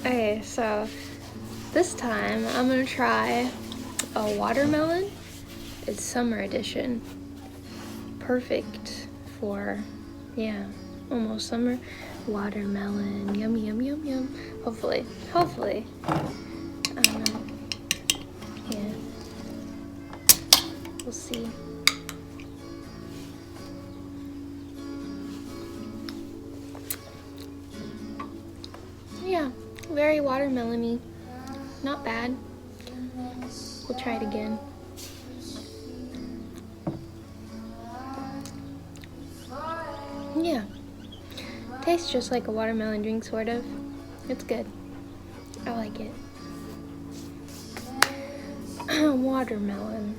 Okay, so this time I'm gonna try a watermelon. It's summer edition. Perfect for, yeah, almost summer. Watermelon, yum, yum, yum, yum. Hopefully. I don't know. Yeah. We'll see. Yeah, very watermelony. Not bad. We'll try it again. Yeah. Tastes just like a watermelon drink, sort of. It's good. I like it. Watermelon.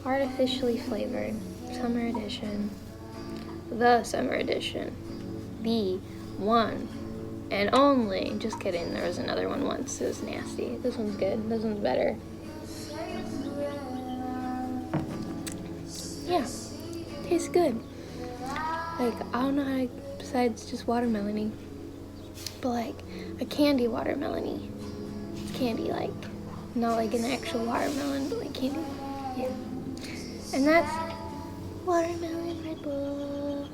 Artificially flavored. Summer edition. The summer edition. The one and only. Just kidding. There was another one once. It was nasty. This one's good. This one's better. Yeah. Tastes good. Like, I don't know how to, besides just watermelony. But like a candy watermelony. It's candy like. Not like an actual watermelon, but like candy. Yeah. And that's Watermelon Red Bull.